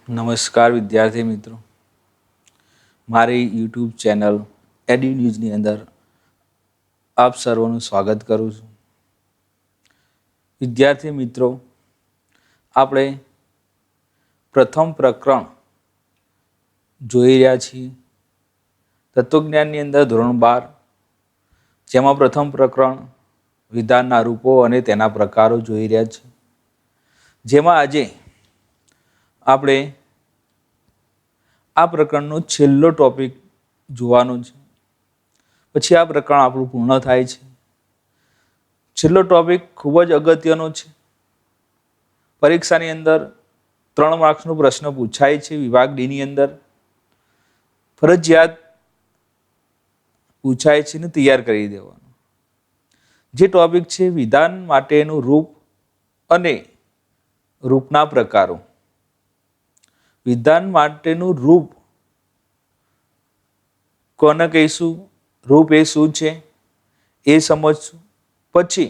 નમસ્કાર વિદ્યાર્થી મિત્રો, મારી યુટ્યુબ ચેનલ એડી ન્યૂઝની અંદર આપ સર્વનું સ્વાગત કરું છું. વિદ્યાર્થી મિત્રો, આપણે પ્રથમ પ્રકરણ જોઈ રહ્યા છીએ તત્વજ્ઞાનની અંદર ધોરણ 12, જેમાં પ્રથમ પ્રકરણ વિધાનના રૂપો અને તેના પ્રકારો જોઈ રહ્યા છે. જેમાં આજે આપણે આ પ્રકરણનો છેલ્લો ટોપિક જોવાનો છે. પછી આ પ્રકરણ આપણું પૂર્ણ થાય છે. છેલ્લો ટોપિક ખૂબ જ અગત્યનો છે. પરીક્ષાની અંદર 3 માર્ક્સનો પ્રશ્ન પૂછાય છે. વિભાગ ડીની અંદર ફરજિયાત પૂછાય છે ને તૈયાર કરી દેવાનો. જે ટોપિક છે વિધાન માટેનું રૂપ અને રૂપના પ્રકારો. વિધાન માટેનું રૂપ કોને કહીશું, રૂપ એ શું છે એ સમજશું. પછી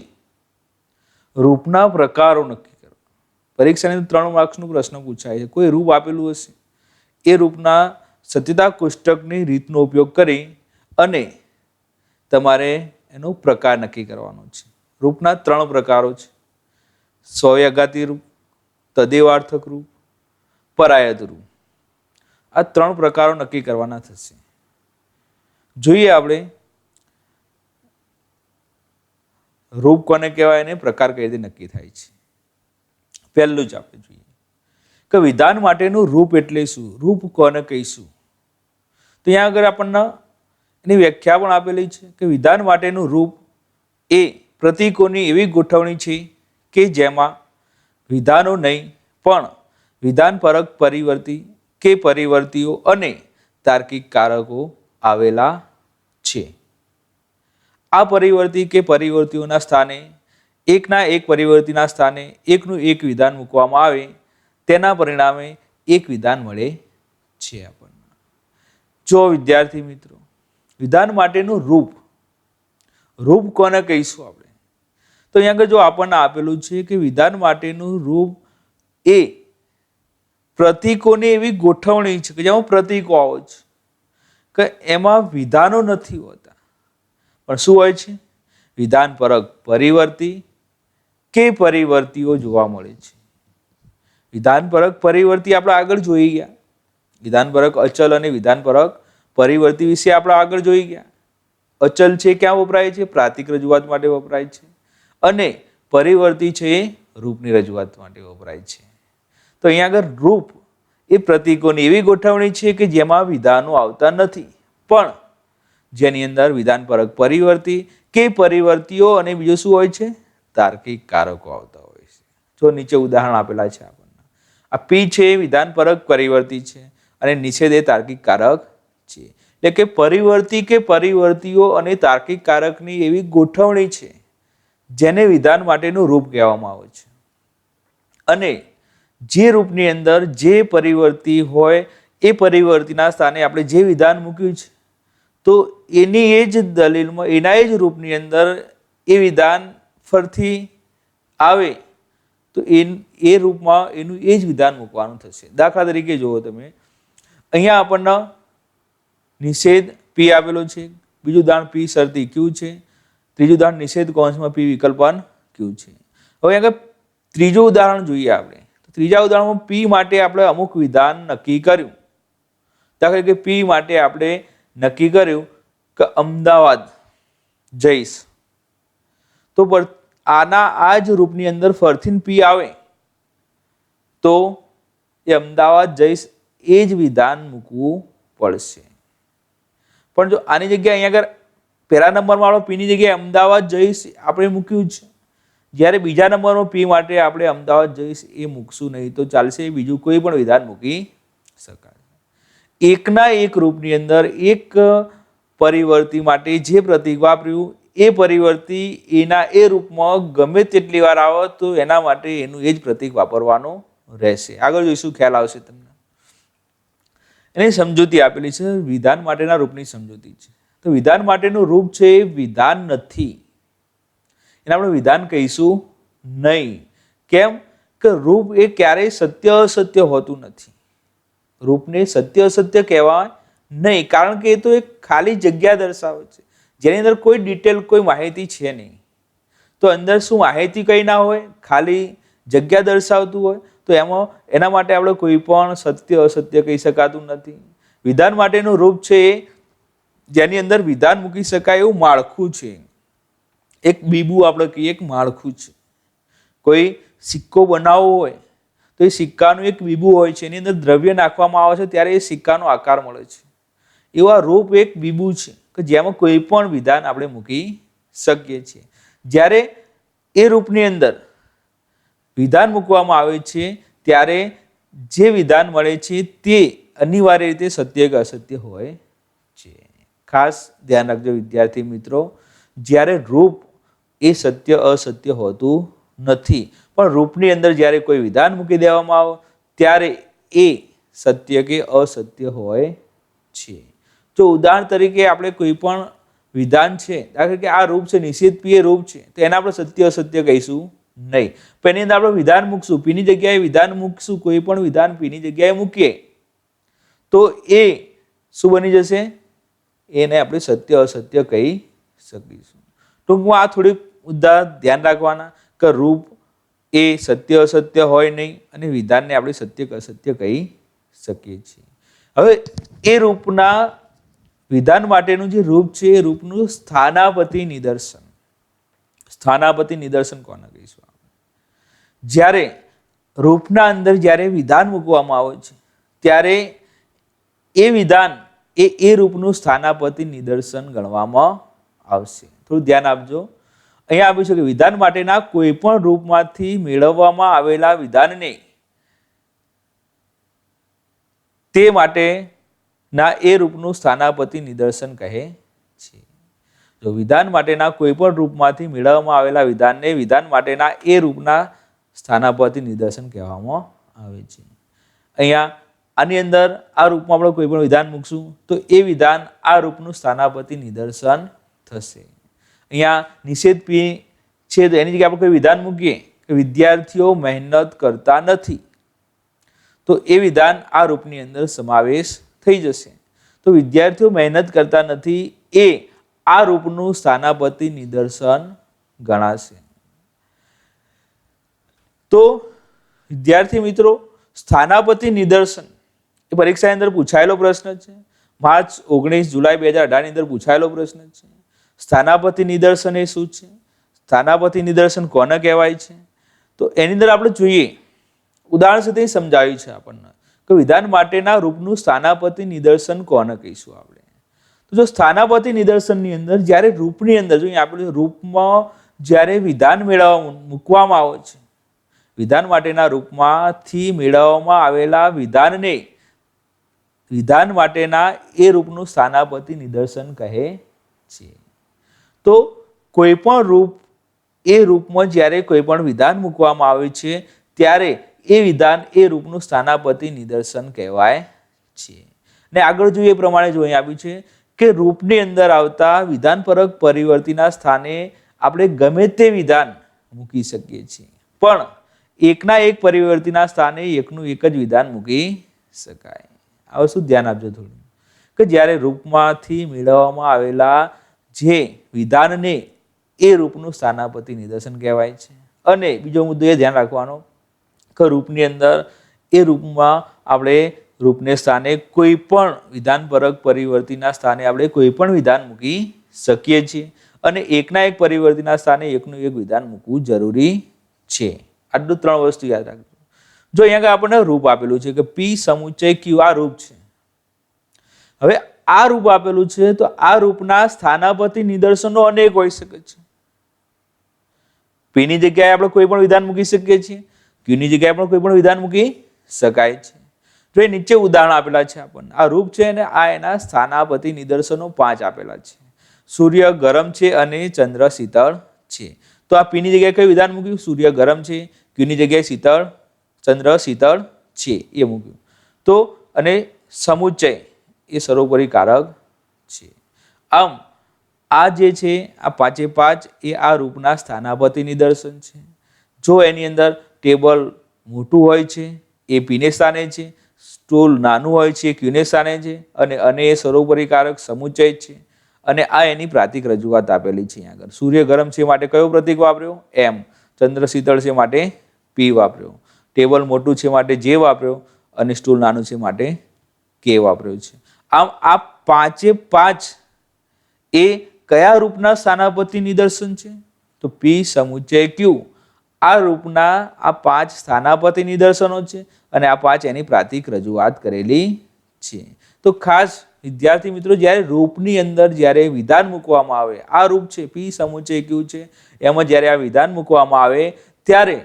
રૂપના પ્રકારો નક્કી કરવા. પરીક્ષાની 3 માર્ક્સનો પ્રશ્ન પૂછાય છે. કોઈ રૂપ આપેલું હશે, એ રૂપના સત્યતા કોષ્ટકની રીતનો ઉપયોગ કરી અને તમારે એનો પ્રકાર નક્કી કરવાનો છે. રૂપના 3 પ્રકારો છે: સ્વવ્યાઘાતી રૂપ, તદેવાર્થક રૂપ, પરાયત રૂપ. આ 3 પ્રકારો નક્કી કરવાના થશે. જોઈએ આપણે રૂપ કોને કહેવાય અને પ્રકાર કઈ રીતે નક્કી થાય છે. પહેલું જ આપણે જોઈએ કે વિધાન માટેનું રૂપ એટલે શું, રૂપ કોને કહીશું. તો અહીંયા આગળ આપણને એની વ્યાખ્યા પણ આપેલી છે કે વિધાન માટેનું રૂપ એ પ્રતીકોની એવી ગોઠવણી છે કે જેમાં વિધાનો નહીં પણ વિધાનપરક પરિવર્તી કે પરિવર્તીઓ અને તાર્કિક કારકો આવેલા છે. આ પરિવર્તી કે પરિવર્તીઓના સ્થાને એકના એક પરિવર્તીના સ્થાને એકનું એક વિધાન મૂકવામાં આવે, તેના પરિણામે એક વિધાન મળે છે આપણને. જો વિદ્યાર્થી મિત્રો, વિધાન માટેનું રૂપ, રૂપ કોને કહીશું આપણે? તો અહીંયા આગળ જો આપણને આપેલું છે કે વિધાન માટેનું રૂપ એ પ્રતીકોની એવી ગોઠવણી છે કે જેમાં પ્રતીકો આવે છે, કે એમાં વિધાનો નથી હોતા પણ શું હોય છે? વિધાનપરક પરિવર્તી કે પરિવર્તીઓ જોવા મળે છે. વિધાનપરક પરિવર્તી આપણે આગળ જોઈ ગયા. વિધાનપરક અચલ અને વિધાનપરક પરિવર્તી વિશે આપણે આગળ જોઈ ગયા. અચલ છે ક્યાં વપરાય છે? પ્રાતિક રજૂઆત માટે વપરાય છે. અને પરિવર્તી છે એ રૂપની રજૂઆત માટે વપરાય છે. તો અહીંયા આગળ રૂપ એ પ્રતીકોની એવી ગોઠવણી છે કે જેમાં વિધાનો આવતા નથી પણ જેની અંદર વિધાનપરક પરિવર્તી કે પરિવર્તીઓ અને બીજું શું હોય છે? તાર્કિક કારકો આવતા હોય છે. જો નીચે ઉદાહરણ આપેલા છે આપણને. આ પી છે એ વિધાનપરક પરિવર્તી છે અને નિષેધ એ તાર્કિક કારક છે. એટલે કે પરિવર્તી કે પરિવર્તીઓ અને તાર્કિક કારકની એવી ગોઠવણી છે જેને વિધાન માટેનું રૂપ કહેવામાં આવે છે. અને જે રૂપની અંદર જે પરિવર્તી હોય એ પરિવર્તીના સ્થાને આપણે જે વિધાન મૂક્યું છે તો એની એ જ દલીલમાં એના એ જ રૂપની અંદર એ વિધાન ફરથી આવે તો એ રૂપમાં એનું એ જ વિધાન મૂકવાનું થશે. દાખલા તરીકે જુઓ તમે, અહીંયા આપણને નિષેધ પી આપેલો છે, બીજું ઉદાહરણ પી શરતી ક્યુ છે, ત્રીજું ઉદાહરણ નિષેધ કૌંસમાં પી વિકલ્પન ક્યુ છે. હવે આગળ ત્રીજું ઉદાહરણ જોઈએ આપણે. ત્રીજા ઉદાહરણમાં પી માટે આપણે અમુક વિધાન નક્કી કર્યું. દાખલા કે પી માટે આપણે નક્કી કર્યું કે અમદાવાદ જઈશ, તો આ જ રૂપની અંદર ફરથી પી આવે તો એ અમદાવાદ જઈશ એ જ વિધાન મૂકવું પડશે. પણ જો આની જગ્યાએ અહીંયા આગળ પહેલા નંબરમાં આપણે પીની જગ્યાએ અમદાવાદ જઈશ આપણે મૂક્યું છે, જ્યારે બીજા નંબરમાં પી માટે આપણે અમદાવાદ જઈશ એ મૂકશું નહીં તો ચાલશે, બીજું કોઈ પણ વિધાન મૂકી શકાય. એકના એક રૂપની અંદર એક પરિવર્તી માટે જે પ્રતીક વાપર્યું એ પરિવર્તી એના એ રૂપમાં ગમે તેટલી વાર આવે તો એના માટે એનું એ જ પ્રતીક વાપરવાનું રહેશે. આગળ જોઈશું, ખ્યાલ આવશે તમને. એની સમજૂતી આપેલી છે, વિધાન માટેના રૂપની સમજૂતી છે. તો વિધાન માટેનું રૂપ છે એ વિધાન નથી, એને આપણે વિધાન કહીશું નહીં. કેમ કે રૂપ એ ક્યારેય સત્ય અસત્ય હોતું નથી. રૂપને સત્ય અસત્ય કહેવાય નહીં, કારણ કે એ તો એક ખાલી જગ્યા દર્શાવે છે જેની અંદર કોઈ ડિટેલ, કોઈ માહિતી છે નહીં. તો અંદર શું માહિતી કંઈ ના હોય, ખાલી જગ્યા દર્શાવતું હોય, તો એના માટે આપણે કોઈ પણ સત્ય અસત્ય કહી શકાતું નથી. વિધાન માટેનું રૂપ છે જેની અંદર વિધાન મૂકી શકાય એવું માળખું છે. એક બીબું આપણે કહીએ, એક માળખું છે. કોઈ સિક્કો બનાવવો હોય તો એ સિક્કાનું એક બીબું હોય છે, એની અંદર દ્રવ્ય નાખવામાં આવે છે ત્યારે એ સિક્કાનો આકાર મળે છે. એવા રૂપ એક બીબું છે કે જેમાં કોઈ પણ વિધાન આપણે મૂકી શકીએ છીએ. જ્યારે એ રૂપની અંદર વિધાન મૂકવામાં આવે છે ત્યારે જે વિધાન મળે છે તે અનિવાર્ય રીતે સત્ય કે અસત્ય હોય છે. ખાસ ધ્યાન રાખજો વિદ્યાર્થી મિત્રો, જ્યારે રૂપ એ સત્ય અસત્ય હોતું નથી, પણ રૂપની અંદર જ્યારે કોઈ વિધાન મૂકી દેવામાં આવે ત્યારે એ સત્ય કે અસત્ય હોય છે. તો ઉદાહરણ તરીકે આપણે કોઈ પણ વિધાન છે, દાખલા કે આ રૂપ છે, નિષેધ પી એ રૂપ છે, તો એને આપણે સત્ય અસત્ય કહીશું નહીં. પણ એની અંદર આપણે વિધાન મૂકશું, પીની જગ્યાએ વિધાન મૂકશું, કોઈ પણ વિધાન પીની જગ્યાએ મૂકીએ તો એ શું બની જશે? એને આપણે સત્ય અસત્ય કહી શકીશું. ટૂંકમાં આ થોડીક મુદ્દા ધ્યાન રાખવાના કે રૂપ એ સત્ય અસત્ય હોય નહીં અને વિધાનને આપણે સત્ય કે અસત્ય કહી શકીએ છીએ. હવે એ રૂપના વિધાન માટેનું જે રૂપ છે એ રૂપનું સ્થાનાપતિ નિદર્શન. સ્થાનાપતિ નિદર્શન કોને કહીશું? જ્યારે રૂપના અંદર જ્યારે વિધાન મૂકવામાં આવે છે ત્યારે એ વિધાન એ રૂપનું સ્થાનાપતિ નિદર્શન ગણવામાં આવશે. થોડું ધ્યાન આપજો. અહીંયા આપ્યું છે કે વિધાન માટેના કોઈ પણ રૂપમાંથી મેળવવામાં આવેલા વિધાનને તે માટેના એ રૂપનું સ્થાનાપતિ નિદર્શન કહે છે. જો વિધાન માટેના કોઈ પણ રૂપમાંથી મેળવવામાં આવેલા વિધાનને વિધાન માટેના એ રૂપના સ્થાનાપતિ નિદર્શન કહેવામાં આવે છે. અહીંયા આની અંદર આ રૂપમાં આપણે કોઈ પણ વિધાન મૂકશું તો એ વિધાન આ રૂપનું સ્થાનાપતિ નિદર્શન થશે. અહીંયા નિષેધ પી છે તો એની જગ્યાએ આપણે કોઈ વિધાન મૂકીએ કે વિદ્યાર્થીઓ મહેનત કરતા નથી, તો એ વિધાન આ રૂપની અંદર સમાવેશ થઈ જશે. તો વિદ્યાર્થીઓ મહેનત કરતા નથી એ આ રૂપનું સ્થાનાપતિ નિદર્શન ગણાશે. તો વિદ્યાર્થી મિત્રો, સ્થાનાપતિ નિદર્શન એ પરીક્ષાની અંદર પૂછાયેલો પ્રશ્ન છે. માર્ચ 19 જુલાઈ 2018 ની અંદર પૂછાયેલો પ્રશ્ન છે. સ્થાનાપતિ નિદર્શન એ શું છે? સ્થાનાપતિ નિદર્શન કોને કહેવાય છે? તો એની અંદર આપણે જોઈએ, ઉદાહરણ સાથે સમજાવ્યું છે આપણને કે વિધાન માટેના રૂપનું સ્થાનાપતિ નિદર્શન કોને કહીશું આપણે. તો જો સ્થાનાપતિ નિદર્શનની અંદર જ્યારે રૂપની અંદર જોઈએ આપણે રૂપમાં જ્યારે વિધાન મૂકવામાં આવે છે, વિધાન માટેના રૂપમાંથી મેળવવામાં આવેલા વિધાનને વિધાન માટેના એ રૂપનું સ્થાનાપતિ નિદર્શન કહે છે. તો કોઈ પણ રૂપ એ રૂપમાં જ્યારે કોઈ પણ વિધાન મૂકવામાં આવે છે ત્યારે એ વિધાન એ રૂપનું સ્થાનાપતિ નિદર્શન કહેવાય છે. ને આગળ જોઈએ એ પ્રમાણે જો અહીં આપ્યું છે કે રૂપની અંદર આવતા વિધાનપરક પરિવર્તીના સ્થાને આપણે ગમે તે વિધાન મૂકી શકીએ છીએ, પણ એકના એક પરિવર્તીના સ્થાને એકનું એક જ વિધાન મૂકી શકાય. હવે શું ધ્યાન આપજો થોડું કે જ્યારે રૂપમાંથી મેળવવામાં આવેલા જે વિધાનને એ રૂપનું સ્થાનાપતિ નિદર્શન કહેવાય છે. અને બીજો મુદ્દો એ ધ્યાન રાખવાનો કે રૂપની અંદર એ રૂપમાં આપણે રૂપને સ્થાને કોઈ પણ વિધાનપરક પરિવર્તીના સ્થાને આપણે કોઈ પણ વિધાન મૂકી શકીએ છીએ અને એકના એક પરિવર્તીના સ્થાને એકનું એક વિધાન મૂકવું જરૂરી છે. આટલું 3 વસ્તુ યાદ રાખજો. જો અહીંયા આપણને રૂપ આપેલું છે કે પી સમુચ્ચય ક્યુ આ રૂપ છે. હવે આ રૂપ આપેલું છે તો આ રૂપના સ્થાનાપતિ નિદર્શનો અનેક હોઈ શકે છે. પી ની જગ્યાએ આપણે કોઈ પણ વિધાન મૂકી શકીએ છીએ, ક્યુ ની જગ્યાએ પણ કોઈ પણ વિધાન મૂકી શકાય છે. જો એ નીચે ઉદાહરણ આપેલા છે આપણને, આ રૂપ છે અને આ એના સ્થાનાપતિ નિદર્શનો 5 આપેલા છે. સૂર્ય ગરમ છે અને ચંદ્ર શીતળ છે. તો આ પી ની જગ્યાએ કયું વિધાન મૂક્યું? સૂર્ય ગરમ છે. ક્યુ ની જગ્યાએ શીતળ, ચંદ્ર શીતળ છે એ મૂક્યું. તો અને સમુચ્ચય એ સર્વોપરી કારક છે. આમ આ જે છે આ 5 એ આ રૂપના સ્થાનાપતિ નિદર્શન છે. જો એની અંદર ટેબલ મોટું હોય છે એ પીને સ્થાને છે, સ્ટૂલ નાનું હોય છે, ક્યુને સ્થાને છે, અને એ સર્વોપરીકારક સમુચ્ચય છે, અને આ એની પ્રાતિક રજૂઆત આપેલી છે અહીંયા આગળ. સૂર્ય ગરમ છે માટે કયો પ્રતીક વાપર્યો? એમ. ચંદ્ર શીતળ છે માટે પી વાપર્યો. ટેબલ મોટું છે માટે જે વાપર્યો, અને સ્ટૂલ નાનું છે માટે કે વાપર્યો છે. આમ આ પાંચે પાંચ એ કયા રૂપના સ્થાનાપતિ નિદર્શન છે? તો પી સમુચ્ચય ક્યુ આ રૂપના આ પાંચ સ્થાનાપતિ નિદર્શનો છે, અને આ પાંચ એની પ્રાતિક રજૂઆત કરેલી છે. તો ખાસ વિદ્યાર્થી મિત્રો, જ્યારે રૂપની અંદર જ્યારે વિધાન મૂકવામાં આવે, આ રૂપ છે પી સમુચ્ચય ક્યુ છે, એમાં જ્યારે આ વિધાન મૂકવામાં આવે ત્યારે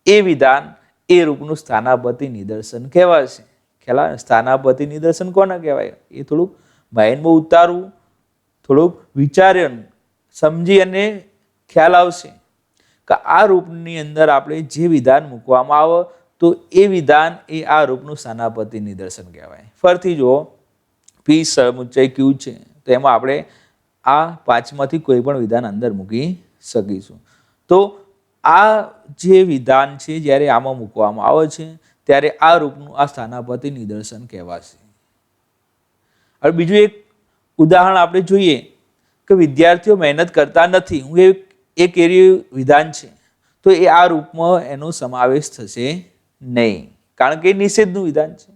એ વિધાન એ રૂપનું સ્થાનાપતિ નિદર્શન કહેવાશે. ખ્યાલ? સ્થાનાપતિ નિદર્શન કોને કહેવાય? એ થોડુંક માઇન્ડમાં ઉતારવું, થોડુંક વિચાર્યું, સમજી અને ખ્યાલ આવશે કે આ રૂપની અંદર આપણે જે વિધાન મૂકવામાં આવે તો એ વિધાન એ આ રૂપનું સ્થાનાપતિ નિદર્શન કહેવાય. ફરીથી જુઓ, પી સમુચ્ચય ક્યુ છે તો એમાં આપણે આ પાંચમાંથી કોઈ પણ વિધાન અંદર મૂકી શકીશું. તો આ જે વિધાન છે જ્યારે આમાં મૂકવામાં આવે છે ત્યારે આ રૂપનું આ સ્થાનાપતિ નિદર્શન કહેવાશે. હવે બીજું એક ઉદાહરણ આપણે જોઈએ કે વિદ્યાર્થીઓ મહેનત કરતા નથી, હું એક એવી વિધાન છે, તો એ આ રૂપમાં એનો સમાવેશ થશે નહીં, કારણ કે એ નિષેધનું વિધાન છે,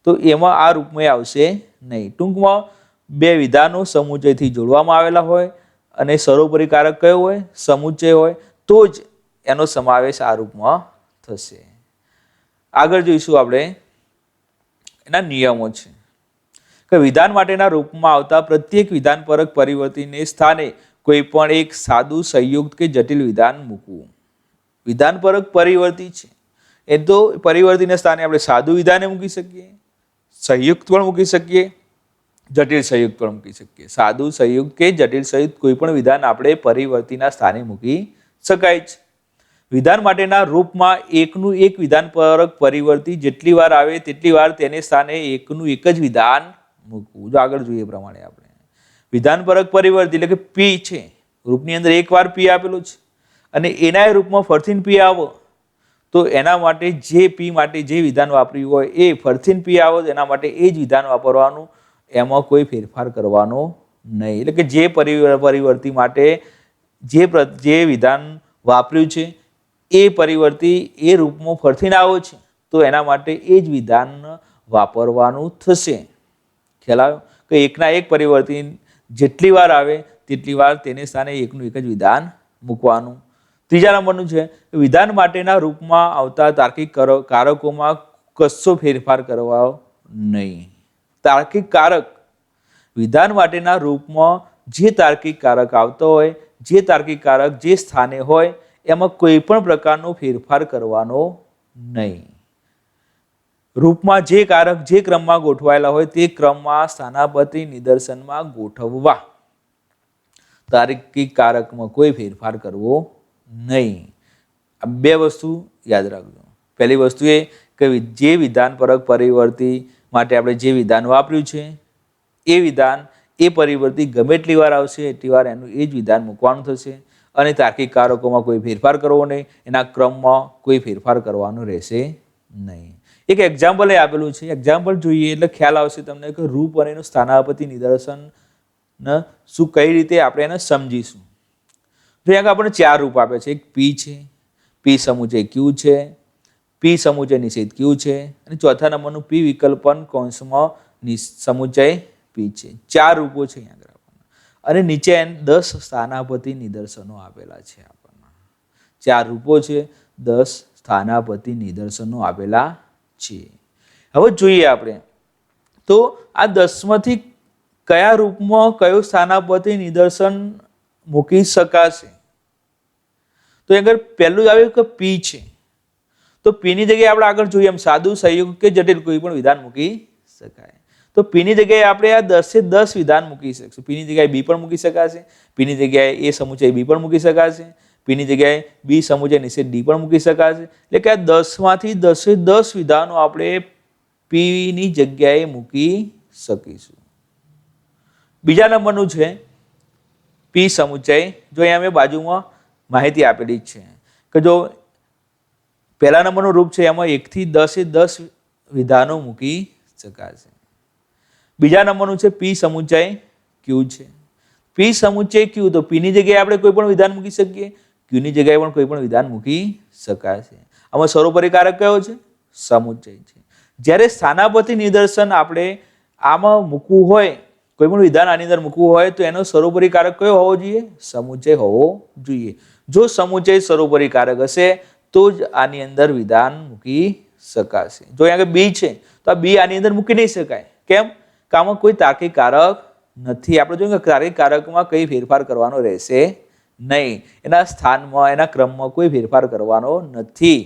તો એમાં આ રૂપમાં આવશે નહીં. ટૂંકમાં બે વિધાનો સમુચ્ચયથી જોડવામાં આવેલા હોય અને સર્વોપરીકારક કયો હોય? સમુચ્ચય હોય, તો જ એનો સમાવેશ આ રૂપમાં થશે. આગળ જોઈશું આપણે એના નિયમો છે કે વિધાન માટેના રૂપમાં આવતા પ્રત્યેક વિધાનપરક પરિવર્તીને સ્થાને કોઈ પણ એક સાદું, સંયુક્ત કે જટિલ વિધાન મૂકવું. વિધાનપરક પરિવર્તી છે એ તો પરિવર્તીને સ્થાને આપણે સાદું વિધાને મૂકી શકીએ, સંયુક્ત પણ મૂકી શકીએ, જટિલ સંયુક્ત પણ મૂકી શકીએ. સાદું, સંયુક્ત કે જટિલ સંયુક્ત કોઈ પણ વિધાન આપણે પરિવર્તીના સ્થાને મૂકી શકાય છે. વિધાન માટેના રૂપમાં એકનું એક વિધાનપરક પરિવર્તી જેટલી વાર આવે તેટલી વાર તેને સ્થાને એકનું એક જ વિધાન મૂકવું. જો આગળ જોઈએ પ્રમાણે આપણે વિધાનપરક પરિવર્તી એટલે કે પી છે, રૂપની અંદર એક વાર પી આપેલો છે અને એના રૂપમાં ફરથી પી આવો તો એના માટે જે પી માટે જે વિધાન વાપર્યું હોય એ ફરથી પી આવો એના માટે એ જ વિધાન વાપરવાનું, એમાં કોઈ ફેરફાર કરવાનો નહીં. એટલે કે જે પરિવર્તી માટે જે વિધાન વાપર્યું છે એ પરિવર્તી એ રૂપમાં ફરથી આવો છે તો એના માટે એ જ વિધાન વાપરવાનું થશે. ખ્યાલ આવ્યો? કે એકના એક પરિવર્તી જેટલી વાર આવે તેટલી વાર તેને સ્થાને એકનું એક જ વિધાન મૂકવાનું. ત્રીજા નંબરનું છે વિધાન માટેના રૂપમાં આવતા તાર્કિક કારકોમાં કશો ફેરફાર કરવા નહીં. તાર્કિક કારક, વિધાન માટેના રૂપમાં જે તાર્કિક કારક આવતો હોય, જે તાર્કિક કારક જે સ્થાને હોય એમાં કોઈ પણ પ્રકારનો ફેરફાર કરવાનો નહીં. રૂપમાં જે કારક જે ક્રમમાં ગોઠવાયેલા હોય તે ક્રમમાં સ્થાનાપતિ નિદર્શનમાં ગોઠવવા. તાર્કિક કારકમાં કોઈ ફેરફાર કરવો નહીં. આ બે વસ્તુ યાદ રાખજો. પહેલી વસ્તુ એ કે જે વિધાનપરક પરિવર્તી માટે આપણે જે વિધાન વાપર્યું છે એ વિધાન એ પરિવર્તી ગમે એટલી વાર આવશે એટલી વાર એનું એ જ વિધાન મૂકવાનું થશે, અને તાર્કિક કારકોમાં કોઈ ફેરફાર કરવો નહીં, એના ક્રમમાં કોઈ ફેરફાર કરવાનો રહેશે નહીં. એક એક્ઝામ્પલ એ આપેલું છે, એક્ઝામ્પલ જોઈએ એટલે ખ્યાલ આવશે તમને કે રૂપ અને એનું સ્થાનાપતિ નિદર્શન શું કઈ રીતે આપણે એને સમજીશું. જો અહીંયા આપણને ચાર રૂપ આપે છે. એક પી છે, પી સમુચ્ચય ક્યુ છે, પી સમુચ્ચય નિષેધ ક્યુ છે, અને ચોથા નંબરનું પી વિકલ્પન કૌંસમાં સમુચ્ચય પી છે. ચાર રૂપો છે અહીંયા આગળ, અને નીચે 10 સ્થાનાપતિ નિદર્શનો આપેલા છે. આપણને ચાર રૂપો છે, 10 સ્થાનાપતિ નિદર્શનો આપેલા છે. હવે જોઈએ આપણે તો આ 10માંથી કયા રૂપમાં કયો સ્થાનાપતિ નિદર્શન મૂકી શકાશે. તો આગળ પહેલું આવ્યું કે પી છે, તો પી ની જગ્યાએ આપણે આગળ જોઈએ એમ સાદું, સંયુક્ત કે જટિલ કોઈ પણ વિધાન મૂકી શકાય. તો પી ની જગ્યાએ આપણે આ 10 વિધાન મૂકી શકીશું. પી ની જગ્યાએ બી પણ મૂકી શકાશે, પી ની જગ્યાએ એ સમુચ્ચય બી પણ મૂકી શકાશે, પી ની જગ્યાએ બી સમુચ્ચય નિષેધ ડી પણ મૂકી શકાશે. એટલે કે આ 10માંથી 10 વિધાનો આપણે પી ની જગ્યાએ મૂકી શકીશું. બીજા નંબરનું છે પી સમુચ્ચય. જો અહીંયા મેં બાજુમાં માહિતી આપેલી છે કે જો પહેલા નંબરનું રૂપ છે એમાં 1 થી 10 એ 10 વિધાનો મૂકી શકાશે. બીજા નંબરનું છે પી સમુચ્ચય ક્યુ છે. પી સમુચ્ચય ક્યુ, તો પી ની જગ્યાએ આપણે કોઈ પણ વિધાન મૂકી શકીએ, ક્યુ ની જગ્યાએ પણ કોઈ પણ વિધાન મૂકી શકાશે. આમાં સર્વોપરી કારક કયો છે? સમુચ્ચય છે. જ્યારે સ્થાનાપતિ નિદર્શન આપણે આમાં મૂકવું હોય, કોઈ પણ વિધાન આની અંદર મૂકવું હોય તો એનો સર્વોપરી કારક કયો હોવો જોઈએ? સમુચ્ચય હોવો જોઈએ. જો સમુચ્ચય સર્વોપરી કારક હશે તો જ આની અંદર વિધાન મૂકી શકાશે. જો અહીંયા આગળ બી છે તો આ બી આની અંદર મૂકી નહીં શકાય. કેમ? કે આમાં કોઈ તાર્કિક કારક નથી. આપણે જોઈએ કે તાર્કિક કારકમાં કઈ ફેરફાર કરવાનો રહેશે નહીં. એના સ્થાનમાં, એના ક્રમમાં કોઈ ફેરફાર કરવાનો નથી.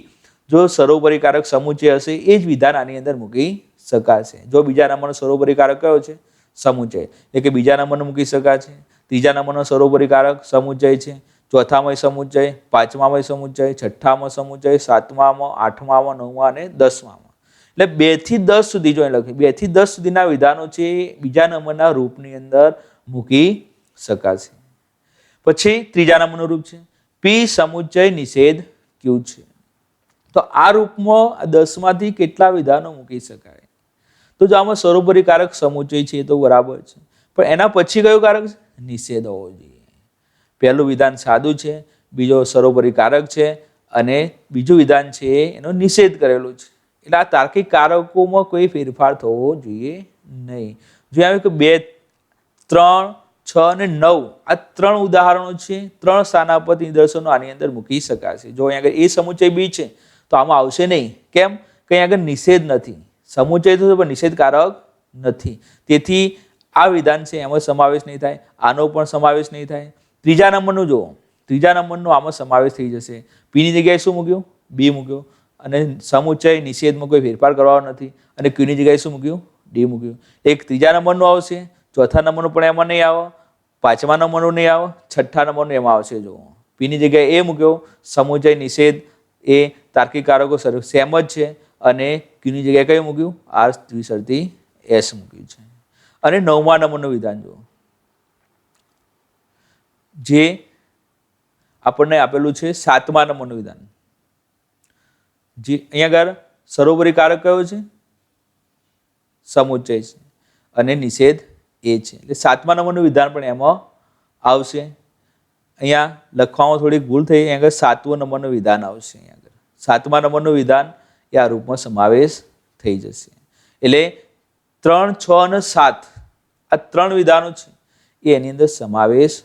જો સર્વોપરી કારક સમુચ્ચય હશે એ જ વિધાન આની અંદર મૂકી શકાશે. જો બીજા નંબરનો સર્વોપરી કારક કયો છે? સમુચ્ચય, એટલે કે બીજા નંબરનો મૂકી શકાશે. ત્રીજા નંબરનો સર્વોપરી કારક સમુચ્ચય છે. ચોથામાં સમુચ્ચય, પાંચમામાં સમુચ્ચય, છઠ્ઠામાં સમુચ્ચય, સાતમામાં, આઠમામાં, નવમા અને 10મામાં. એટલે 2 થી 10 સુધી જો લખીએ 2 થી 10 સુધીના વિધાનો છે બીજા નંબરના રૂપની અંદર મૂકી શકાશે. પછી ત્રીજા નંબરનું રૂપ છે પી સમુચ્ચય નિષેધ ક્યુ છે. તો આ રૂપમાં 10 માંથી કેટલા વિધાનો મૂકી શકાય? તો જો આમાં સર્વોપરી કારક સમુચ્ચય છે તો બરાબર છે, પણ એના પછી કયું કારક છે? નિષેધ હોવો જોઈએ. પહેલું વિધાન સાદું છે, બીજો સર્વોપરી કારક છે અને બીજું વિધાન છે એનો નિષેધ કરેલો છે. એટલે આ તાર્કિક કારકોમાં કોઈ ફેરફાર થવો જોઈએ નહીં. જો આવે કે 2, 3, 6 અને 9 આ 3 ઉદાહરણો છે. 3 સ્થાનાપતિ નિદર્શનો આની અંદર મૂકી શકાશે. જો અહીંયા આગળ એ સમુચ્ચય બી છે તો આમાં આવશે નહીં. કેમ? કે અહીંયા આગળ નિષેધ નથી. સમુચ્ચય તો પણ નિષેધકારક નથી. તેથી આ વિધાન છે એમાં સમાવેશ નહીં થાય, આનો પણ સમાવેશ નહીં થાય. ત્રીજા નંબરનું જુઓ, ત્રીજા નંબરનો આમાં સમાવેશ થઈ જશે. પીની જગ્યાએ શું મૂક્યું? બી મૂક્યું. અને સમુચ્ચય નિષેધમાં કોઈ ફેરફાર કરવાનો નથી. અને ક્યુની જગ્યાએ શું મૂક્યું? ડી મૂક્યું. એક ત્રીજા નંબરનું આવશે, ચોથા નંબરનું પણ એમાં નહીં આવે, પાંચમા નંબરનું નહીં આવે, છઠ્ઠા નંબરનું એમાં આવશે. જુઓ, પીની જગ્યાએ એ મૂક્યો, સમુચ્ચય નિષેધ એ તાર્કિક કારકો સેમ જ છે. અને ક્યુની જગ્યાએ કયું મૂક્યું? આર દ્વિશરતી એસ મૂક્યું છે. અને 9મા નંબરનું વિધાન જુઓ, જે આપણને આપેલું છે 7મા નંબરનું વિધાન. જે અહીંયા આગળ સર્વોપરી કારક કયો છે? સમુચ્ચય છે અને નિષેધ એ છે. એટલે 7મા નંબરનું વિધાન પણ એમાં આવશે. અહીંયા લખવામાં થોડીક ભૂલ થઈ, અહીંયા આગળ 7મા નંબરનું વિધાન આવશે. અહીંયા આગળ 7મા નંબરનું વિધાન એ આ રૂપમાં સમાવેશ થઈ જશે. એટલે 3, 6 અને 7 આ 3 વિધાનો છે એ એની અંદર સમાવેશ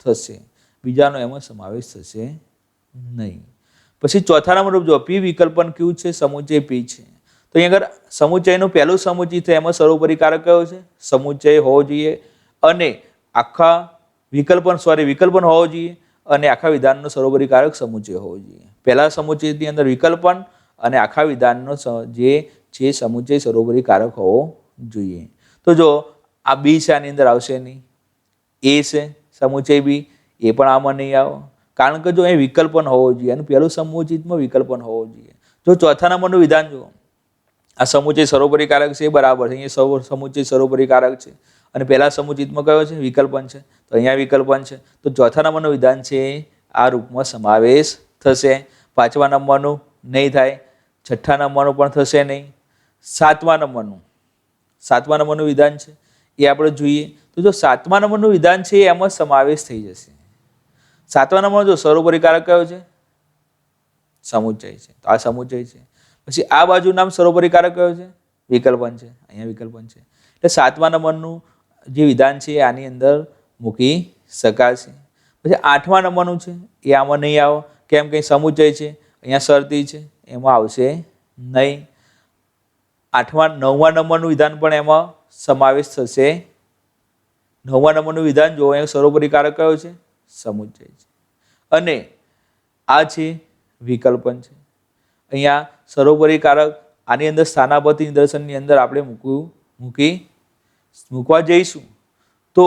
થશે. બીજાનો એમાં સમાવેશ થશે નહીં. પછી ચોથા નંબર રૂપ જો પી વિકલ્પન ક્યુ છે, સમુચ્ચય પી છે. તો અહીંયા આગળ સમુચ્ચયનું પહેલું સમુચ્ચય છે એમાં સર્વોપરી કારક કયો છે? સમુચ્ચય હોવો જોઈએ. અને આખા વિકલ્પન હોવો જોઈએ. અને આખા વિધાનનો સર્વોપરી કારક સમુચ્ચય હોવો જોઈએ. પહેલા સમુચ્ચયની અંદર વિકલ્પન અને આખા વિધાનનો જે છે સમુચ્ચય સર્વોપરી કારક હોવો જોઈએ. તો જો આ બી છે આની અંદર આવશે નહીં. એ છે સમુચ્ચય બી, એ પણ આમાં નહીં આવે. કારણ કે જો એ વિકલ્પન હોવો જોઈએ, એનું પહેલું સમુચ્ચયમાં વિકલ્પન હોવો જોઈએ. જો ચોથા નંબરનું વિધાન જુઓ, આ સમુચ્ચય સર્વોપરી કારક છે, બરાબર છે. અહીંયા સમુચ્ચય સર્વોપરી કારક છે અને પહેલા સમુચ્ચયમાં કયો છે? વિકલ્પન છે. તો અહીંયા વિકલ્પન છે. તો ચોથા નંબરનું વિધાન છે આ રૂપમાં સમાવેશ થશે. 5મા નંબરનું નહીં થાય, છઠ્ઠા નંબરનું પણ થશે નહીં. 7મા નંબરનું વિધાન છે એ આપણે જોઈએ. તો જો 7મા નંબરનું વિધાન છે એમાં સમાવેશ થઈ જશે. 7મા નંબરનો જો સર્વોપરી કારક કયો છે? સમુચ્ચય છે. તો આ સમુચ્ચય છે. પછી આ બાજુ નામ સર્વોપરી કારક કયો છે? વિકલ્પન છે. અહીંયા વિકલ્પન છે. એટલે 7મા નંબરનું જે વિધાન છે એ આની અંદર મૂકી શકાશે. પછી 8મા નંબરનું છે એ આમાં નહીં આવે. કેમ કે સમુચ્ચય છે, અહીંયા શરતી છે, એમાં આવશે નહીં. 9મા નંબરનું વિધાન પણ એમાં સમાવેશ થશે. 9મા નંબરનું વિધાન જો અહીંયા સર્વોપરી કારક કયો છે? સમુચ્ચય છે. અને આ છે વિકલ્પન છે. અહીંયા સર્વોપરી કારક આની અંદર સ્થાનાપતિ નિદર્શનની અંદર આપણે મૂકવા જઈશું તો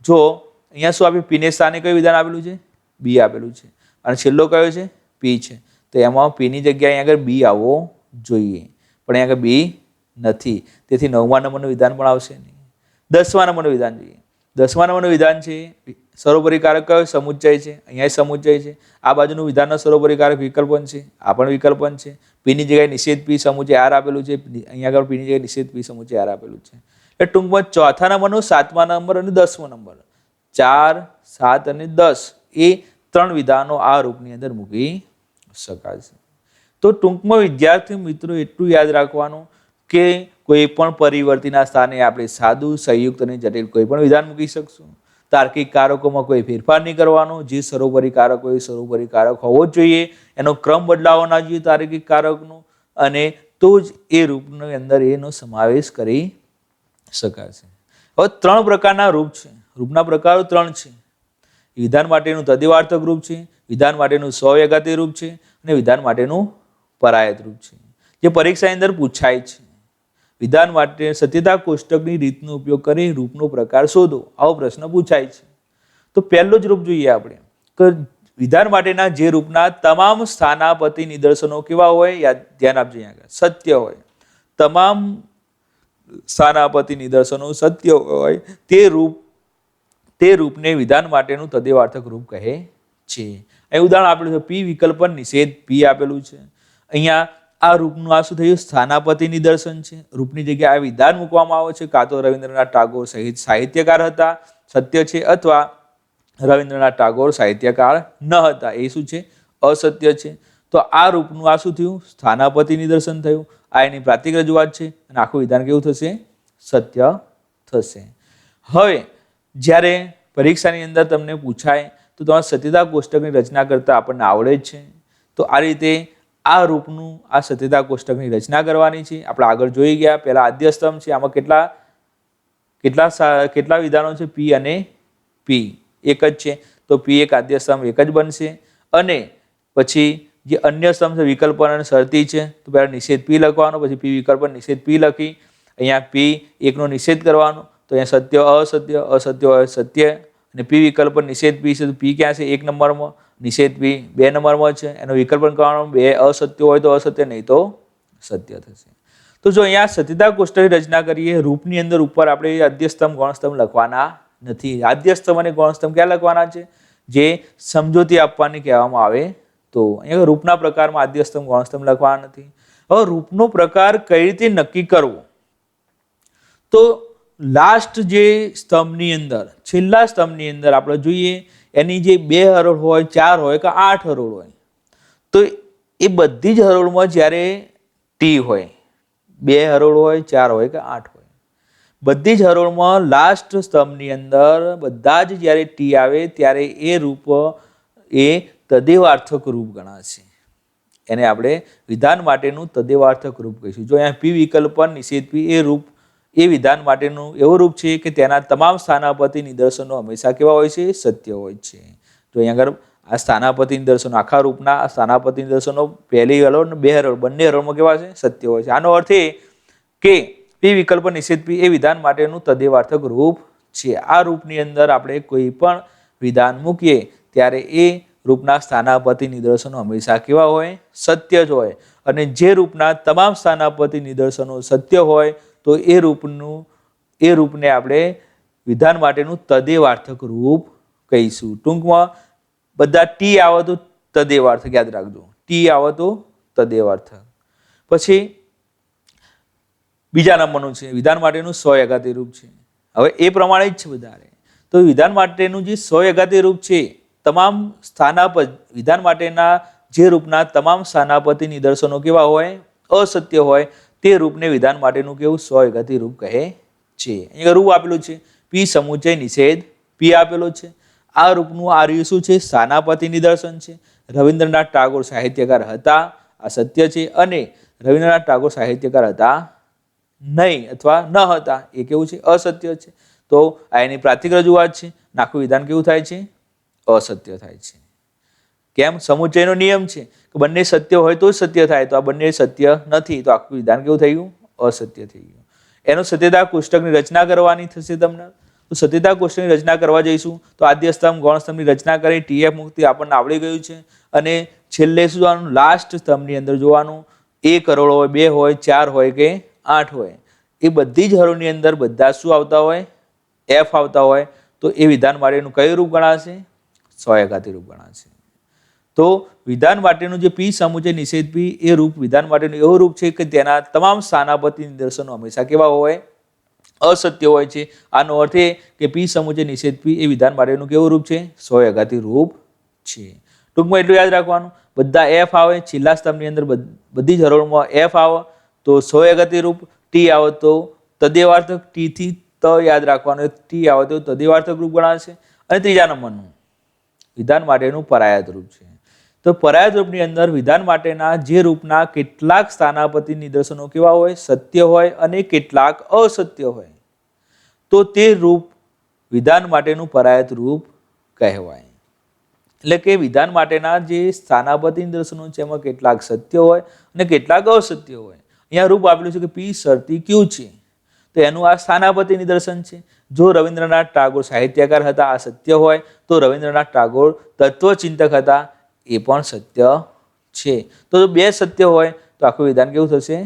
જો અહીંયા શું આપ્યું? પીને સ્થાને કયું વિધાન આપેલું છે? બી આપેલું છે. અને છેલ્લો કયો છે? પી છે. તો એમાં પીની જગ્યાએ અહીંયા આગળ બી આવવો જોઈએ, પણ અહીંયા આગળ બી નથી. તેથી 9મા નંબરનું વિધાન પણ આવશે નહીં. 10મા નંબરનું વિધાન જોઈએ. 10મા નંબરનું વિધાન છે સર્વોપરી કારક કયો? સમુચ્ચય છે, અહીંયા સમુચ્ચય છે. આ બાજુનું વિધાનનો સર્વોપરી કારક વિકલ્પન છે, આ પણ વિકલ્પન છે. પીની જગ્યાએ નિષેધ પી સમુચ્ચય આર આપેલું છે, અહીંયા આગળ પીની જગ્યાએ નિષેધ પી સમુચ્ચય આર આપેલું છે. એટલે ટૂંકમાં ચોથા નંબરનું, 7મા નંબર અને 10મો નંબર, 4, 7 અને 10 એ 3 વિધાનો આ રૂપની અંદર મૂકી શકાશે. તો ટૂંકમાં વિદ્યાર્થી મિત્રો એટલું યાદ રાખવાનું કે કોઈ પણ પરિવર્તીના સ્થાને આપણે સાદું, સંયુક્ત અને જટિલ કોઈ પણ વિધાન મૂકી શકશું. તાર્કિક કારકોમાં કોઈ ફેરફાર નહીં કરવાનો. જે સર્વોપરી કારક હોય સર્વોપરી કારક હોવો જ જોઈએ, એનો ક્રમ બદલાવો ના જોઈએ તાર્કિક કારકનો, અને તો જ એ રૂપની અંદર એનો સમાવેશ કરી શકાશે. હવે 3 પ્રકારના રૂપ છે. રૂપના પ્રકારો 3 છે. વિધાન માટેનું તદ્દેવાર્થક રૂપ છે, વિધાન માટેનું સ્વવ્યઘાતી રૂપ છે, અને વિધાન માટેનું પરાયત રૂપ છે, જે પરીક્ષાની અંદર પૂછાય છે. વિધાન માટે સત્યતા કોષ્ટકની રીતનો ઉપયોગ કરી રૂપનો પ્રકાર શોધો, આવો પ્રશ્ન પૂછાય છે. તો પહેલો જ રૂપ જોઈએ આપણે કે વિધાન માટેના જે રૂપના તમામ સ્થાનાપતિ નિદર્શનો કેવા હોય? ધ્યાન આપજો, અહીંયા સત્ય હોય. તમામ સ્થાનાપતિ નિદર્શનો સત્ય હોય તે રૂપને વિધાન માટેનું તદ્દેવાર્થક રૂપ કહે છે. અહીં ઉદાહરણ આપેલું છે, પી વિકલ્પન નિષેધ પી આપેલું છે. અહીંયા આ રૂપનું આ શું થયું? સ્થાનાપતિ નિદર્શન છે. રૂપની જગ્યાએ આ વિધાન મૂકવામાં આવે છે. કાં તો રવિન્દ્રનાથ ટાગોર સાહિત્યકાર હતા, સત્ય છે, અથવા રવિન્દ્રનાથ ટાગોર સાહિત્યકાર ન હતા, એ શું છે? અસત્ય છે. તો આ રૂપનું આ શું થયું? સ્થાનાપતિ નિદર્શન થયું. આ એની પ્રાતિક રજૂઆત છે, અને આખું વિધાન કેવું થશે? સત્ય થશે. હવે જ્યારે પરીક્ષાની અંદર તમને પૂછાય તો તમારે સત્યતા કોષ્ટકની રચના કરતા આપણને આવડે જ છે. તો આ રીતે આ રૂપનું આ સત્યતા કોષ્ટકની રચના કરવાની છે. આપણે આગળ જોઈ ગયા. પહેલા આદ્ય સ્તંભ છે, આમાં કેટલા વિધાનો છે? પી અને પી એક જ છે, તો પી એક આદ્ય સ્તંભ એક જ બનશે. અને પછી જે અન્ય સ્તંભ છે વિકલ્પન અને શરતી છે, તો પહેલા નિષેધ પી લખવાનો, પછી પી વિકલ્પન નિષેધ પી લખી, અહીંયા પી એકનો નિષેધ કરવાનો, તો અહીંયા સત્ય અસત્ય, અસત્ય હોય સત્ય, અને પી વિકલ્પન નિષેધ પી છે, તો પી ક્યાં છે? 1 નંબરમાં, નિષેધ પી 2 નંબરમાં છે. એનો વિકલ્પન કરવાનો, 2 અસત્ય હોય તો અસત્ય, નહીં તો સત્ય થશે. તો જો અહીંયા સત્યતા કોષ્ટકની રચના કરીએ, રૂપની અંદર ઉપર આપણે આદ્ય સ્તંભ ગૌણ સ્તંભ લખવાના નથી. આદ્ય સ્તંભ અને ગૌણ સ્તંભ ક્યાં લખવાના છે? જે સમજૂતી આપવાની કહેવામાં આવે તો. અહીંયા રૂપના પ્રકારમાં આદ્ય સ્તંભ ગૌણ સ્તંભ લખવાના નથી. હવે રૂપનો પ્રકાર કઈ રીતે નક્કી કરવો? તો લાસ્ટ જે સ્તંભની અંદર, છેલ્લા સ્તંભની અંદર આપણે જોઈએ, એની જે 2 હરોળ હોય, 4 હોય કે 8 હરોળ હોય, તો એ બધી જ હરોળમાં જ્યારે ટી હોય, 2 હરોળ હોય, 4 હોય કે 8 હોય, બધી જ હરોળમાં લાસ્ટ સ્તંભની અંદર બધા જ જ્યારે ટી આવે ત્યારે એ રૂપ એ તદ્દેવાર્થક રૂપ ગણાશે. એને આપણે વિધાન માટેનું તદ્દેવાર્થક રૂપ કહીશું. જો અહીંયા પી વિકલ્પન નિષેધ પી એ રૂપ એ વિધાન માટેનું એવું રૂપ છે કે તેના તમામ સ્થાનાપતિ નિદર્શનો હંમેશા કેવા હોય છે? સત્ય હોય છે. જો અહીંયા આગળ આ સ્થાનાપતિ નિદર્શનો, આખા રૂપના આ સ્થાનાપતિ નિદર્શનો પહેલી હરોળ અને 2 હરોળ બંને હરોળમાં કેવા છે? સત્ય હોય છે. આનો અર્થ એ કે પી વિકલ્પ નિષેધ પી એ વિધાન માટેનું તદ્દેવાર્થક રૂપ છે. આ રૂપની અંદર આપણે કોઈ પણ વિધાન મૂકીએ ત્યારે એ રૂપના સ્થાનાપતિ નિદર્શનો હંમેશા કેવા હોય? સત્ય જ હોય. અને જે રૂપના તમામ સ્થાનાપતિ નિદર્શનો સત્ય હોય તો એ રૂપને આપણે વિધાન માટેનું તદ્દેવાર્થક રૂપ કહીશું. ટૂંકમાં બધા ટી આવે તો તદ્દેવાર્થક યાદ રાખજો. ટી આવે તો તદ્દેવાર્થક. પછી બીજા નંબરનું છે વિધાન માટેનું સ્વયઘાતી રૂપ છે. હવે એ પ્રમાણે જ છે વધારે. તો વિધાન માટેનું જે સ્વયઘાતી રૂપ છે, તમામ વિધાન માટેના જે રૂપના તમામ સ્થાનાપતિ નિદર્શનો કેવા હોય? અસત્ય હોય, તે રૂપને વિધાન માટેનું કેવું? સ્વયઘાતી રૂપ કહે છે. અહીંયા રૂપ આપેલું છે પી સમુચ્ચય નિષેધ પી આપેલો છે. આ રૂપનું આર્ય શું છે? સ્થાનાપતિ નિદર્શન છે. રવિન્દ્રનાથ ટાગોર સાહિત્યકાર હતા, આ સત્ય છે. અને રવિન્દ્રનાથ ટાગોર સાહિત્યકાર હતા નહીં અથવા ન હતા, એ કેવું છે? અસત્ય છે. તો આ એની પ્રાતિક રજૂઆત છે. આખું વિધાન કેવું થાય છે? અસત્ય થાય છે. કેમ? સમુચ્ચયનો નિયમ છે કે બંને સત્ય હોય તો જ સત્ય થાય, તો આ બંને સત્ય નથી, તો આખું વિધાન કેવું થઈ ગયું? અસત્ય થઈ ગયું. એનો સત્યતા કોષ્ટકની રચના કરવાની થશે તમને. તો સત્યતા કોષ્ટકની રચના કરવા જઈશું તો આદ્ય સ્તંભ ગૌણ સ્તંભની રચના કરી ટીએફ મુક્તિ આપણને આવડી ગયું છે. અને છેલ્લે શું જોવાનું? લાસ્ટ સ્તંભની અંદર જોવાનું 1 હરોળ હોય, 2 હોય, 4 હોય કે 8 હોય, એ બધી જ હરોળની અંદર બધા શું આવતા હોય? એફ આવતા હોય. તો એ વિધાન માટેનું કયું રૂપ ગણાશે? સ્વયઘાતી રૂપ ગણાશે. તો વિધાન માટેનું જે પી સમૂહ છે નિષેધ પી એ રૂપ વિધાન માટેનું એવું રૂપ છે કે તેના તમામ સ્થાનાપતિ નિદર્શનો હંમેશા કેવા હોય? અસત્ય હોય છે. આનો અર્થ એ કે પી સમૂહ છે નિષેધ પી એ વિધાન માટેનું કેવું રૂપ છે? સ્વયઘાતી રૂપ છે. ટૂંકમાં એટલું યાદ રાખવાનું, બધા એફ આવે છેલ્લા સ્તંભની અંદર, બધી જ હરોળમાં એફ આવે તો સ્વયઘાતી રૂપ, ટી આવે તો તદેવાર્થક, ટી થી ત યાદ રાખવાનું, ટી આવે તો તદેવાર્થક રૂપ ગણાશે. અને ત્રીજા નંબરનું વિધાન માટેનું પરાયત રૂપ છે. તો પરાયત રૂપની અંદર વિધાન માટેના જે રૂપના કેટલાક સ્થાનાપતિ નિદર્શનો કેવા હોય? સત્ય હોય અને કેટલાક અસત્ય હોય, તો તે રૂપ વિધાન માટેનું પરાયત રૂપ કહેવાય. એટલે કે વિધાન માટેના જે સ્થાનાપતિ નિદર્શનો છે એમાં કેટલાક સત્ય હોય અને કેટલાક અસત્ય હોય. અહીંયા રૂપ આપેલું છે કે પી શરતી ક્યુ છે, તો એનું આ સ્થાનાપતિ નિદર્શન છે. જો રવિન્દ્રનાથ ટાગોર સાહિત્યકાર હતા, આ સત્ય હોય, તો રવિન્દ્રનાથ ટાગોર તત્વચિંતક હતા, એ પણ સત્ય છે. તો જો બે સત્ય હોય તો આખું વિધાન કેવું થશે?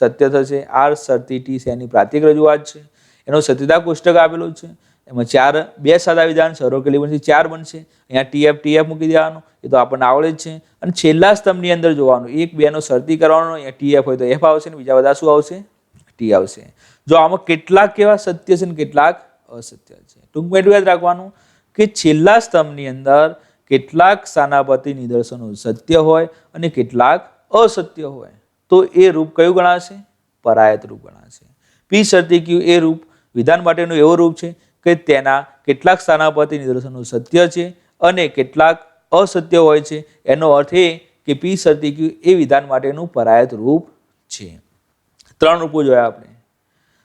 સત્ય થશે. આર શરતી ટી છે એની પ્રાતિક રજૂઆત છે. એનો સત્યતા કોષ્ટક આપેલું છે. એમાં બે સાદા વિધાન સરોકેલી બનશે, 4 બનશે. અહીંયા ટીએફ મૂકી દેવાનું, એ તો આપણને આવડે જ છે. અને છેલ્લા સ્તંભની અંદર જોવાનું, 1, 2 નો શરતી કરવાનો. અહીંયા ટીએફ હોય તો એફ આવશે ને બીજા બધા શું આવશે? ટી આવશે. જો આમાં કેટલાક કેવા સત્ય છે ને કેટલાક અસત્ય છે. ટૂંકમાં એટલું યાદ રાખવાનું કે છેલ્લા સ્તંભની અંદર કેટલાક સ્થાનાપતિ નિદર્શનો સત્ય હોય અને કેટલાક અસત્ય હોય, તો એ રૂપ કયું ગણાશે? પરાયત રૂપ ગણાશે. પી શરતી ક્યુ એ રૂપ વિધાન માટેનું એવું રૂપ છે કે તેના કેટલાક સ્થાનાપતિ નિદર્શનો સત્ય છે અને કેટલાક અસત્ય હોય છે. એનો અર્થ એ કે પી શરતી ક્યુ એ વિધાન માટેનું પરાયત રૂપ છે. 3 રૂપો જોયા આપણે.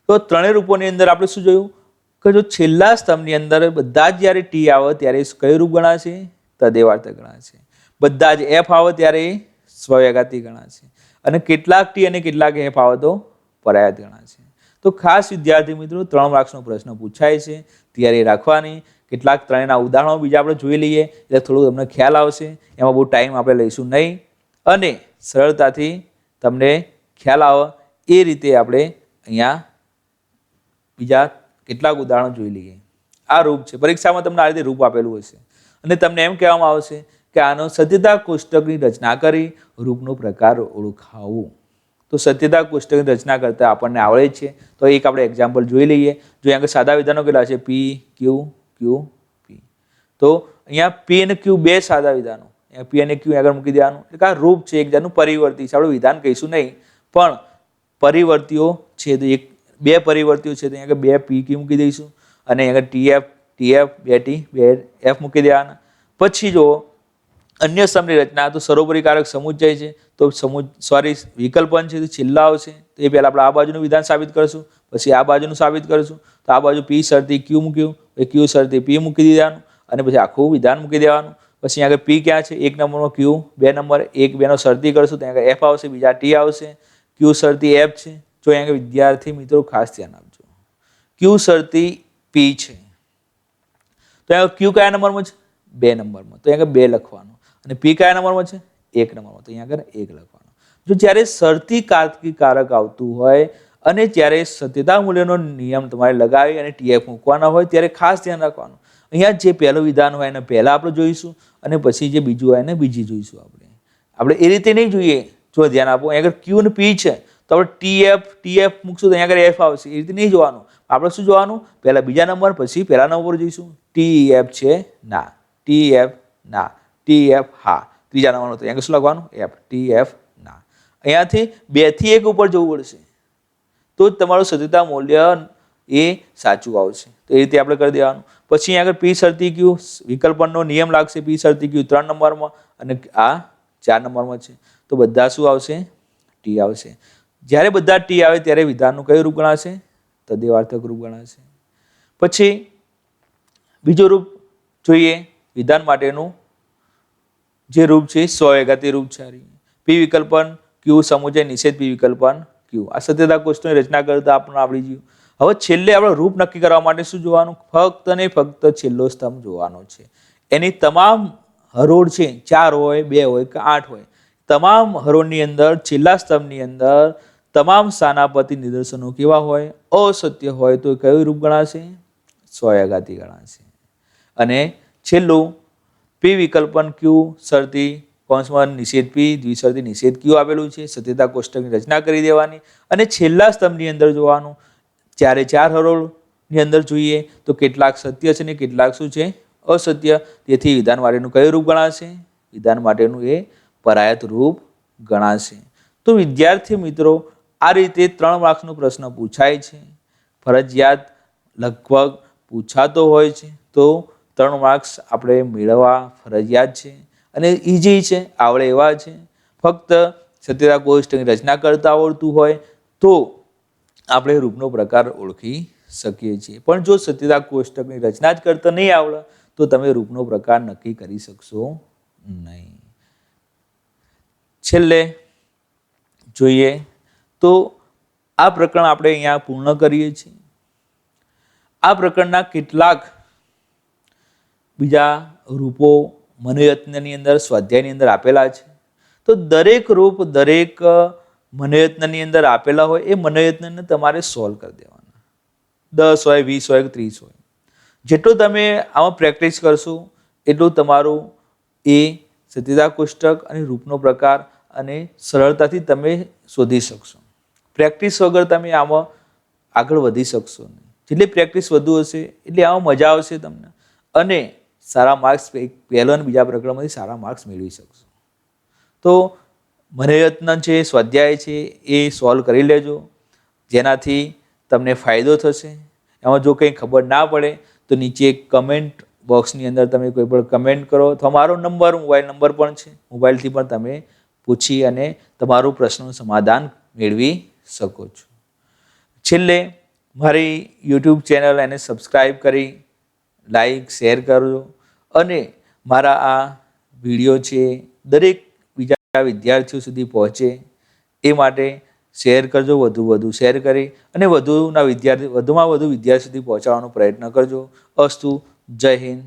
તો ત્રણેય રૂપોની અંદર આપણે શું જોયું કે જો છેલ્લા સ્તંભની અંદર બધા જ જ્યારે ટી આવે ત્યારે કયું રૂપ ગણાશે? તદેવાર્થક ગણાશે. બધા જ એફ આવે ત્યારે સ્વયઘાતી ગણાશે. અને કેટલાક ટી અને કેટલાક એફ આવે તો પરાયત ગણાશે. તો ખાસ વિદ્યાર્થી મિત્રો 3 માર્ક્સનો પ્રશ્ન પૂછાય છે, તૈયારી રાખવાની. કેટલાક ત્રણેયના ઉદાહરણો બીજા આપણે જોઈ લઈએ એટલે થોડું તમને ખ્યાલ આવશે. એમાં બહુ ટાઈમ આપણે લઈશું નહીં અને સરળતાથી તમને ખ્યાલ આવે એ રીતે આપણે અહીંયા બીજા કેટલાક ઉદાહરણો જોઈ લઈએ. આ રૂપ છે. પરીક્ષામાં તમને આ રીતે રૂપ આપેલું હશે અને તમને એમ કહેવામાં આવશે કે આનો સત્યતા કોષ્ટકની રચના કરી રૂપનો પ્રકાર ઓળખાવો. તો સત્યતા કોષ્ટકની રચના કરતા આપણને આવડે છે. તો એક આપણે એક્ઝામ્પલ જોઈ લઈએ. જો અહીંયા સાદા વિધાનો કેટલા છે? પી ક્યુ ક્યુ પી. તો અહીંયા પી અને ક્યુ બે સાદા વિધાનો, અહીંયા પી અને ક્યુ આગળ મૂકી દેવાનું. એટલે આ રૂપ છે એક જાતનું પરિવર્તી છે. આપણે વિધાન કહીશું નહીં પણ પરિવર્તીઓ છે. તો બે પરિવર્તીઓ છે તો અહીંયા બે પી ક્યુ મૂકી દઈશું અને અહીંયા ટીએફ બે ટી બે એફ મૂકી દેવાના. પછી જો અન્ય સમૂહની રચના, તો સર્વોપરીકારક સમુચ્ચય છે તો વિકલ્પન છે તો છેલ્લા આવશે. તો એ પહેલા આપણે આ બાજુનું વિધાન સાબિત કરશું, પછી આ બાજુનું સાબિત કરશું. તો આ બાજુ પી શરતી ક્યુ મૂક્યું, ક્યુ શરતી પી મૂકી દેવાનું અને પછી આખું વિધાન મૂકી દેવાનું. પછી આગળ પી ક્યાં છે? 1 નંબરમાં ક્યુ, 2 નંબર 1 2 નો શરતી કરશું તો અહીંયા એફ આવશે, બીજા ટી આવશે. ક્યુ શરતી એફ છે. જો અહીંયા વિદ્યાર્થી મિત્રો ખાસ ધ્યાન આપજો, ક્યુ શરતી પી છે તો અહીંયા ક્યુ કયા નંબરમાં છે? 2 નંબરમાં, તો અહીંયા 2 લખવાનું. અને પી કયા નંબરમાં છે? 1 નંબરમાં, તો અહીંયા આગળ 1 લખવાનું. જો જ્યારે શરતી કારક આવતું હોય અને જ્યારે સત્યતા મૂલ્યનો નિયમ તમારે લગાવી અને ટીએફ મૂકવાના હોય ત્યારે ખાસ ધ્યાન રાખવાનું. અહીંયા જે પહેલું વિધાન હોય એને પહેલા આપણે જોઈશું અને પછી જે બીજું હોય એને બીજી જોઈશું. આપણે એ રીતે નહીં જોઈએ. જો ધ્યાન આપો, અહીંયા આગળ ક્યુ અને પી છે તો આપણે ટીએફ મૂકશું તો અહીંયા આગળ એફ આવશે. એ રીતે નહીં જોવાનું. આપણે શું જોવાનું? પહેલા બીજા નંબર પછી પહેલા નંબર જોઈશું. ટીએફ છે ના, ટીએફ ના, ટીએફ હા. ત્રીજા નંબરનો તો અહીંયા શું લખવાનું? એફ. ટીએફ ના. અહીંયાથી 2 થી 1 ઉપર જવું પડશે તો જ તમારું સત્યતા મૂલ્ય એ સાચું આવશે. તો એ રીતે આપણે કરી દેવાનું. પછી અહીંયા આગળ પી શરતી ક્યુ વિકલ્પનનો નિયમ લાગશે. પી શરતી ક્યુ 3 નંબરમાં અને આ 4 નંબરમાં છે તો બધા શું આવશે? ટી આવશે. જ્યારે બધા ટી આવે ત્યારે વિધાનનું કયું રૂપ ગણાશે? તદેવાર્થક રૂપ ગણાશે. પછી બીજું રૂપ જોઈએ વિધાન માટેનું જે રૂપ છે સ્વયઘાતી રૂપ છે. પી વિકલ્પન ક્યુ સમુચ્ચય નિષેધ પી વિકલ્પન ક્યુ. આ સત્યતા કોષ્ટકની રચના કરતા આપણને આવડી ગયું. હવે છેલ્લે આપણે રૂપ નક્કી કરવા માટે શું જોવાનું? ફક્ત ને ફક્ત છેલ્લો સ્તંભ જોવાનો છે. એની તમામ હરોળ છે 4 હોય 2 હોય કે 8 હોય, તમામ હરોળની અંદર છેલ્લા સ્તંભની અંદર તમામ સ્થાનાપતિ નિદર્શનો કેવા હોય? અસત્ય હોય તો કયું રૂપ ગણાશે? સ્વયઘાતી ગણાશે. અને છેલ્લું પી વિકલ્પન ક્યુ શરતી કૌંસમાં નિષેધ પી દ્વિશરતી નિષેધ ક્યુ આપેલું છે. સત્યતા કોષ્ટકની રચના કરી દેવાની અને છેલ્લા સ્તંભની અંદર જોવાનું. ચારે ચાર હરોળની અંદર જોઈએ તો કેટલાક સત્ય છે ને કેટલાક શું છે અસત્ય. તેથી વિધાન માટેનું કયું રૂપ ગણાશે? વિધાન માટેનું એ પરાયત રૂપ ગણાશે. તો વિદ્યાર્થી મિત્રો, આ રીતે 3 માર્ક્સનો પ્રશ્ન પૂછાય છે. ફરજિયાત લગભગ પૂછાતો હોય છે, તો 3 માર્ક્સ આપણે મેળવવા ફરજિયાત છે અને ઇઝી છે, આવડે એવા છે. ફક્ત સત્યતા કોષ્ટકની રચના કરતા આવડતું હોય તો આપણે રૂપનો પ્રકાર ઓળખી શકીએ છીએ. પણ જો સત્યતા કોષ્ટકની રચના જ કરતા નહીં આવડે તો તમે રૂપનો પ્રકાર નક્કી કરી શકશો નહીં. છેલ્લે જોઈએ તો આ પ્રકરણ આપણે અહીંયા પૂર્ણ કરીએ છીએ. આ પ્રકરણના કેટલાક બીજા રૂપો મનોયત્નની અંદર સ્વાધ્યાયની અંદર આપેલા છે. તો દરેક રૂપ દરેક મનોયત્નની અંદર આપેલા હોય એ મનોયત્નને તમારે સોલ્વ કરી દેવાના. 10 હોય, 20 હોય, 30 હોય. જેટલું તમે આમાં પ્રેક્ટિસ કરશો એટલું તમારું એ સત્યતા કોષ્ટક અને રૂપનો પ્રકાર અને સરળતાથી તમે શોધી શકશો. પ્રેક્ટિસ વગર તમે આમાં આગળ વધી શકશો નહીં. જેટલી પ્રેક્ટિસ વધુ હશે એટલી આમાં મજા આવશે તમને અને સારા માર્ક્સ પહેલા અને બીજા પ્રકરણમાંથી સારા માર્ક્સ મેળવી શકશો. તો મનોયત્ન છે, સ્વાધ્યાય છે, એ સોલ્વ કરી લેજો, જેનાથી તમને ફાયદો થશે. એમાં જો કંઈ ખબર ના પડે તો નીચે કમેન્ટ બોક્સની અંદર તમે કોઈ પણ કમેન્ટ કરો અથવા મારો નંબર, મોબાઈલ નંબર પણ છે, મોબાઈલથી પણ તમે પૂછી અને તમારું પ્રશ્નનું સમાધાન મેળવી શકો છો. છેલ્લે મારી યુટ્યુબ ચેનલ એને સબસ્ક્રાઈબ કરી લાઈક શેર કરજો અને મારા આ વિડીયો છે દરેક બીજા વિદ્યાર્થીઓ સુધી પહોંચે એ માટે શેર કરજો. વધુ શેર કરી અને વધુમાં વધુ વિદ્યાર્થી સુધી પહોંચાડવાનો પ્રયત્ન કરજો. અસ્તુ. જય હિન્દ.